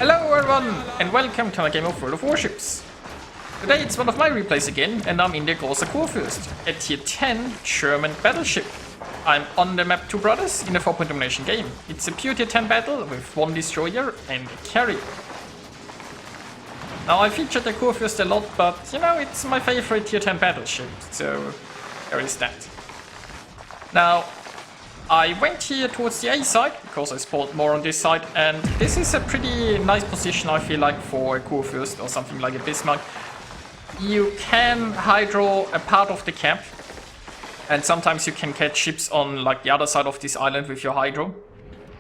Hello everyone, and welcome to a game of World of Warships. Today it's one of my replays again, and I'm in the Großer Kurfürst, a tier 10 German battleship. I'm on the map Two Brothers in a 4-point domination game. It's a pure tier 10 battle with one destroyer and a carrier. Now I featured the Kurfürst a lot, but you know, it's my favorite tier 10 battleship, so there is that. Now, I went here towards the A side, because I spawned more on this side, and this is a pretty nice position I feel like for a Kurfürst or something like a Bismarck. You can hydro a part of the cap, and sometimes you can catch ships on like the other side of this island with your hydro.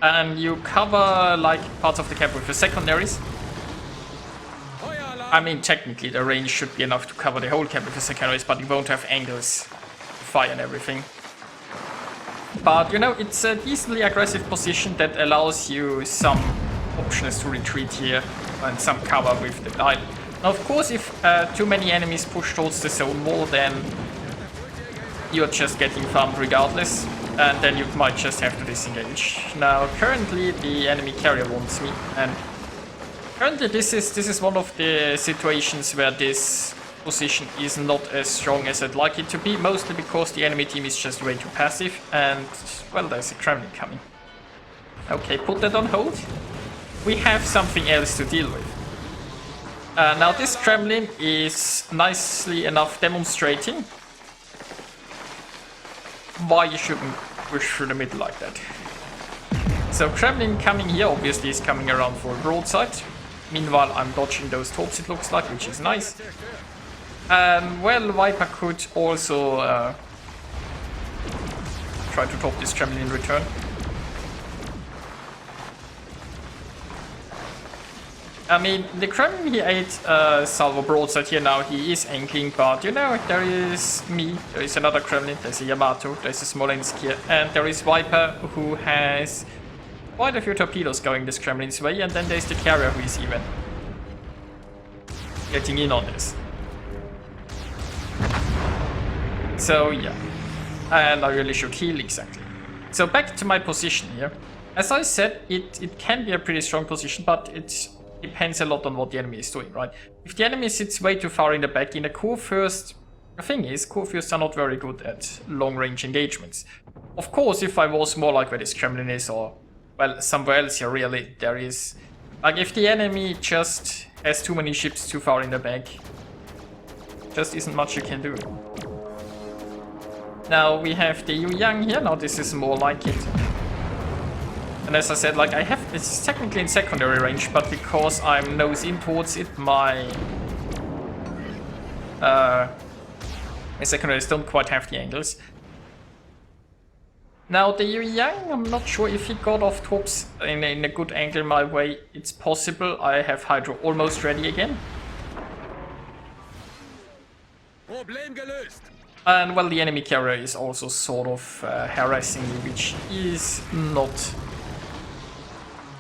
And you cover like parts of the cap with your secondaries. I mean, technically the range should be enough to cover the whole cap with your secondaries, but you won't have angles, fire and everything. But you know, it's a decently aggressive position that allows you some options to retreat here and some cover with the island. Now of course, if too many enemies push towards the zone wall, then you're just getting farmed regardless, and then you might just have to disengage. Now currently the enemy carrier wants me, and currently this is one of the situations where this position is not as strong as I'd like it to be, mostly because the enemy team is just way too passive, and well, there's a Kremlin coming. Okay, put that on hold. We have something else to deal with. Now this Kremlin is nicely enough demonstrating why you shouldn't push through the middle like that. So Kremlin coming here obviously is coming around for a broadside. Meanwhile I'm dodging those torps, it looks like, which is nice. Well, Viper could also try to top this Kremlin in return. I mean, the Kremlin, he ate salvo broadside here now, he is angling, but you know, there is me, there is another Kremlin, there's a Yamato, there's a Smolensk here, and there is Viper, who has quite a few torpedoes going this Kremlin's way, and then there's the carrier who is even getting in on this. So yeah, and I really should heal, exactly. So back to my position here. As I said, it can be a pretty strong position, but it depends a lot on what the enemy is doing, right? If the enemy sits way too far in the back in a Kurfürst, the thing is, Kurfürsts are not very good at long-range engagements. Of course, if I was more like where this Kremlin is, or, well, somewhere else here really, there is... Like, if the enemy just has too many ships too far in the back, just isn't much you can do. Now we have the Yu Yang here, now this is more like it. And as I said, like it's technically in secondary range, but because I'm nose in towards it, my secondaries don't quite have the angles. Now the Yu Yang, I'm not sure if he got off torps in a good angle my way. It's possible. I have Hydro almost ready again. Problem gelöst. And well, the enemy carrier is also sort of harassing me, which is not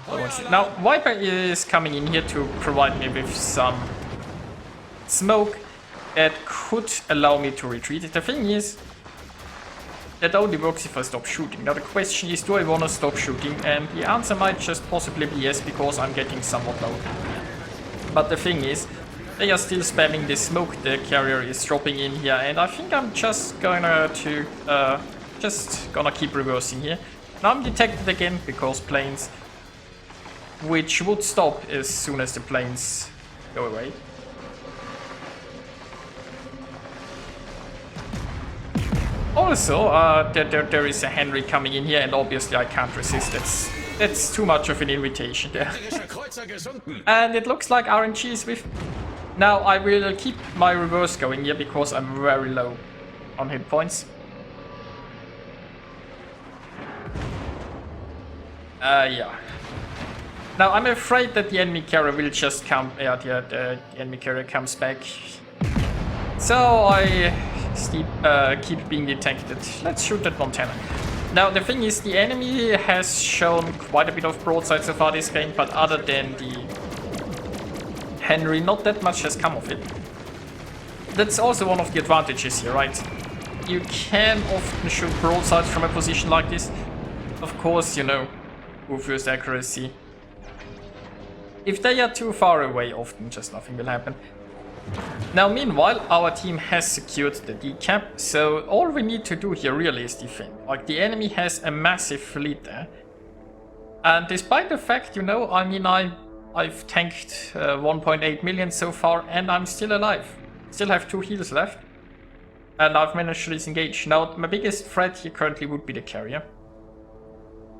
what I want to do. Now Viper is coming in here to provide me with some smoke that could allow me to retreat. The thing is, that only works if I stop shooting. Now the question is, do I want to stop shooting? And the answer might just possibly be yes, because I'm getting somewhat low. But the thing is, they are still spamming this smoke, the carrier is dropping in here, and I think I'm just gonna keep reversing here. Now I'm detected again, because planes, which would stop as soon as the planes go away. Also, there is a Henry coming in here, and obviously I can't resist. That's too much of an invitation there. And it looks like RNG is with... Now I will keep my reverse going here, because I'm very low on hit points. Yeah. Now I'm afraid that the enemy carrier will just come... Yeah, the enemy carrier comes back. So I keep being detected. Let's shoot that Montana. Now the thing is, the enemy has shown quite a bit of broadside so far this game, but other than the Henry, not that much has come of it. That's also one of the advantages here, right? You can often shoot broadsides from a position like this. Of course, you know, Kurfürst accuracy If they are too far away, often just nothing will happen. Now, meanwhile, our team has secured the Decap, so all we need to do here really is defend. Like, the enemy has a massive fleet there. And despite the fact, you know, I mean, I've tanked 1.8 million so far, and I'm still alive. Still have 2 heals left. And I've managed to disengage. Now, my biggest threat here currently would be the carrier.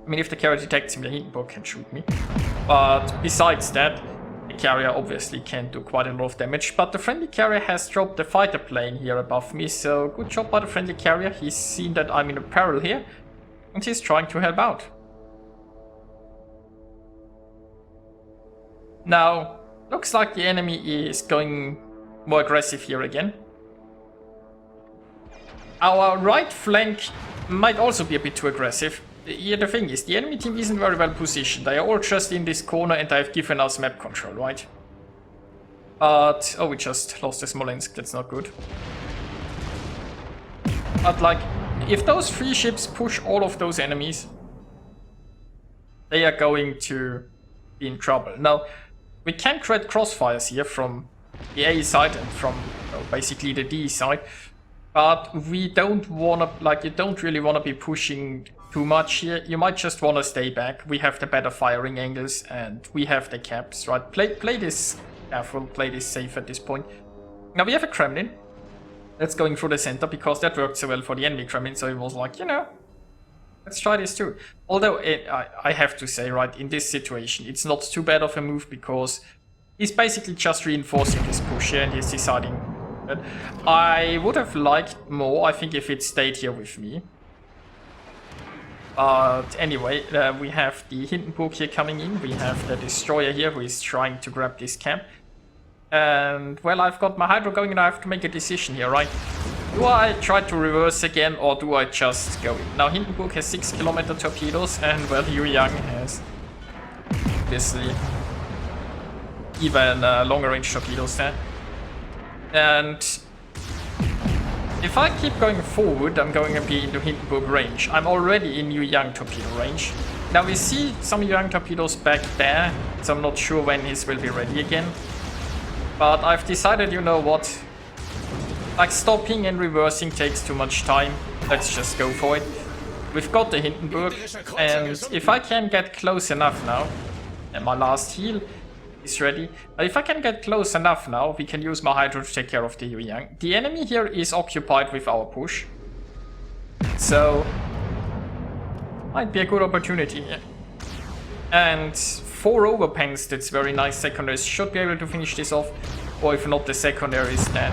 I mean, if the carrier detects him, the Hindenburg can shoot me. But besides that, the carrier obviously can do quite a lot of damage. But the friendly carrier has dropped the fighter plane here above me, so good job by the friendly carrier. He's seen that I'm in a peril here, and he's trying to help out. Now, looks like the enemy is going more aggressive here again. Our right flank might also be a bit too aggressive. Yeah, the thing is, the enemy team isn't very well positioned. They are all just in this corner and they've given us map control, right? But, oh, we just lost the Smolensk, that's not good. But like, if those 3 ships push all of those enemies, they are going to be in trouble. Now, we can create crossfires here from the A side and from basically the D side. But we don't wanna, like, you don't really wanna be pushing too much here. You might just wanna stay back. We have the better firing angles and we have the caps, right? Play this careful, play this safe at this point. Now we have a Kremlin that's going through the center because that worked so well for the enemy Kremlin, so it was like, you know, let's try this too. Although I have to say, right, in this situation, it's not too bad of a move because he's basically just reinforcing his push here and he's deciding. But I would have liked more, I think, if it stayed here with me. But anyway, we have the Hindenburg here coming in. We have the destroyer here who is trying to grab this camp. And, well, I've got my Hydro going and I have to make a decision here, right? Do I try to reverse again or do I just go in? Now, Hindenburg has 6-kilometer torpedoes and, well, Yu Yang has obviously even longer range torpedoes there. And if I keep going forward, I'm going to be into Hindenburg range. I'm already in Yu Yang torpedo range. Now we see some Yu Yang torpedoes back there, so I'm not sure when his will be ready again. But I've decided, you know what? Like, stopping and reversing takes too much time. Let's just go for it. We've got the Hindenburg, and if I can get close enough now, and my last heal is ready. If I can get close enough now, we can use my Hydro to take care of the Yu Yang. The enemy here is occupied with our push, so might be a good opportunity here. And 4 overpangs, that's very nice. Secondaries should be able to finish this off, or if not the secondaries, then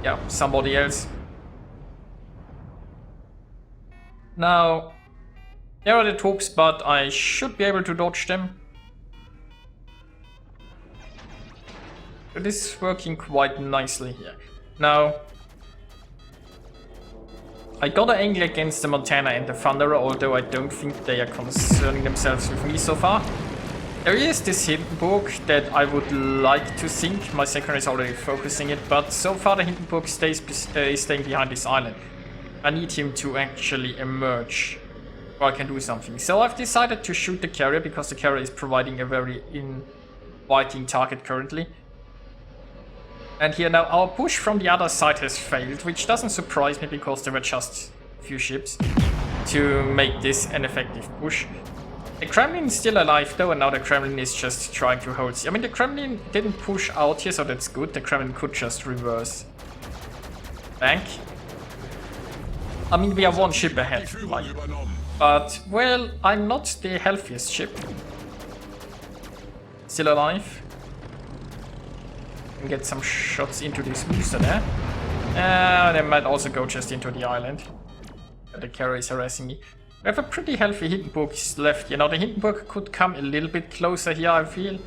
yeah, somebody else. Now, there are the troops, but I should be able to dodge them. It is working quite nicely here. Now, I got an angle against the Montana and the Thunderer, although I don't think they are concerning themselves with me so far. There is this Hindenburg that I would like to sink. My secondary is already focusing it, but so far the Hindenburg is staying behind this island. I need him to actually emerge, or I can do something. So I've decided to shoot the carrier because the carrier is providing a very inviting target currently. And here now, our push from the other side has failed, which doesn't surprise me because there were just a few ships to make this an effective push. The Kremlin is still alive though, and now the Kremlin is just trying to hold. I mean, the Kremlin didn't push out here, so that's good. The Kremlin could just reverse bank. I mean, we are 1 ship ahead, like, but, well, I'm not the healthiest ship. Still alive. Get some shots into this booster there. They might also go just into the island. The carrier is harassing me. We have a pretty healthy Hindenburg left. You know, the Hindenburg could come a little bit closer here, I feel.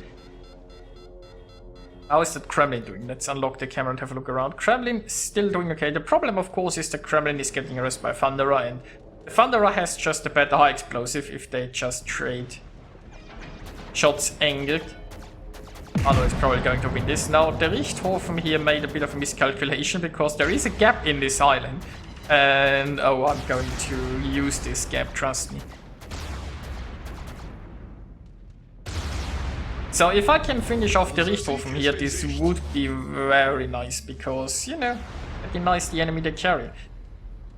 How is that Kremlin doing? Let's unlock the camera and have a look around. Kremlin still doing okay. The problem, of course, is the Kremlin is getting harassed by Thunderer, and the Thunderer has just a better high explosive if they just trade shots angled. Otto is probably going to win this. Now, the Richthofen here made a bit of a miscalculation because there is a gap in this island. And, oh, I'm going to use this gap, trust me. So if I can finish off the Richthofen here, this would be very nice, because, you know, it'd be nice the enemy to carry.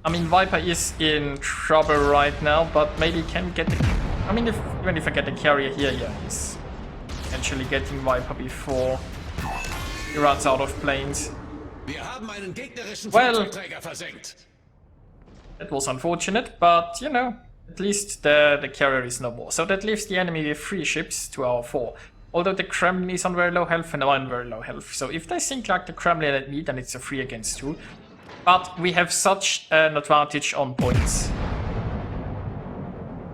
I mean, Viper is in trouble right now, but maybe can get the... I mean, even if I get the carrier here, yeah, he's actually getting Viper before he runs out of planes. Well, that was unfortunate, but, you know, at least the carrier is no more. So that leaves the enemy with 3 ships to our 4. Although the Kremlin is on very low health and I'm on very low health. So if they think like the Kremlin at me, then it's a 3 against 2. But we have such an advantage on points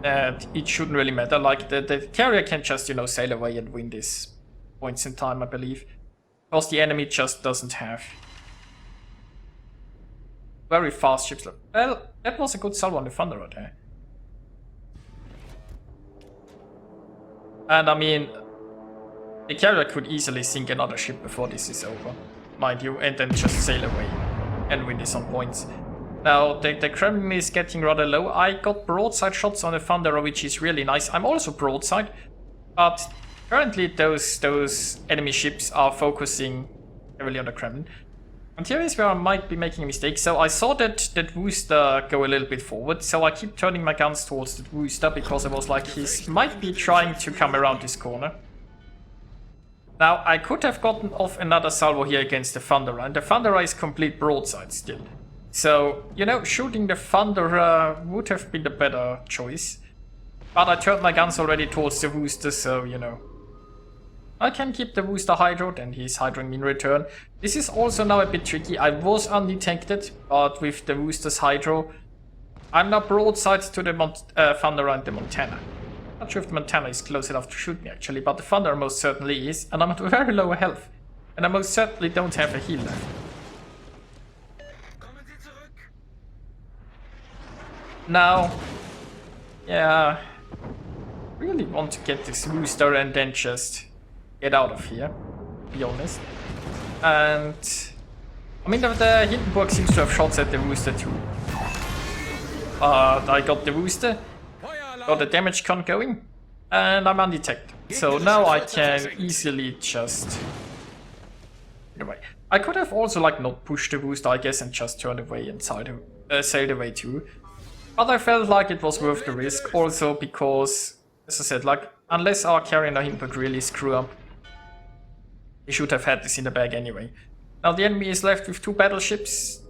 that it shouldn't really matter. Like the carrier can just, you know, sail away and win this points in time, I believe. Because the enemy just doesn't have very fast ships. Well, that was a good salvo on the Thunderer there. And I mean, the carrier could easily sink another ship before this is over, mind you, and then just sail away and win this on points. Now, the Kremlin is getting rather low. I got broadside shots on the Thunderer, which is really nice. I'm also broadside, but currently those enemy ships are focusing heavily on the Kremlin. And here is where I might be making a mistake. So I saw that Wooster go a little bit forward, so I keep turning my guns towards the Wooster because I was like, he might be trying to come around this corner. Now, I could have gotten off another salvo here against the Thunderer, and the Thunderer is complete broadside still. So, you know, shooting the Thunderer would have been the better choice. But I turned my guns already towards the Wooster, so, you know, I can keep the Wooster hydroed, and he's hydroing me in return. This is also now a bit tricky. I was undetected, but with the Wooster's hydro, I'm now broadside to the Thunderer and the Montana. Not sure if the Montana is close enough to shoot me actually, but the Thunderer most certainly is, and I'm at very low health. And I most certainly don't have a heal left. Now, yeah, really want to get this Wooster and then just get out of here, to be honest. And I mean, the Hindenburg seems to have shots at the Wooster too. But I got the Wooster, got the damage con going, and I'm undetected. So now I can easily just... Anyway, I could have also like not pushed the Wooster, I guess, and just turned away and sailed away too. But I felt like it was worth the risk, also because, as I said, like, unless our carrier and our Hindenburg really screw up, he should have had this in the bag anyway. Now the enemy is left with 2 battleships,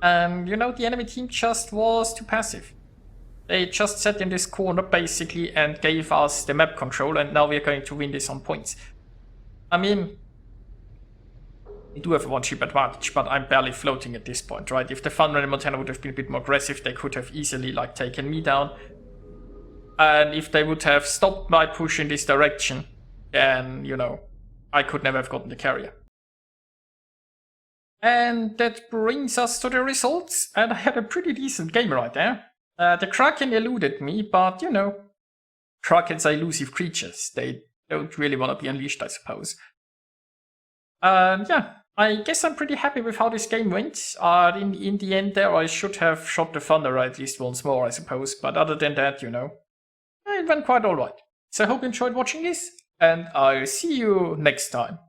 and you know, the enemy team just was too passive. They just sat in this corner basically and gave us the map control, and now we're going to win this on points. I mean, we do have a 1 ship advantage, but I'm barely floating at this point, right? If the Thunderer and Montana would have been a bit more aggressive, they could have easily like taken me down. And if they would have stopped my push in this direction, then, you know, I could never have gotten the carrier. And that brings us to the results, and I had a pretty decent game right there. The Kraken eluded me, but you know, Krakens are elusive creatures. They don't really want to be unleashed, I suppose. Yeah, I guess I'm pretty happy with how this game went. In the end there, I should have shot the Thunderer at least once more, I suppose. But other than that, you know, it went quite alright. So I hope you enjoyed watching this, and I'll see you next time.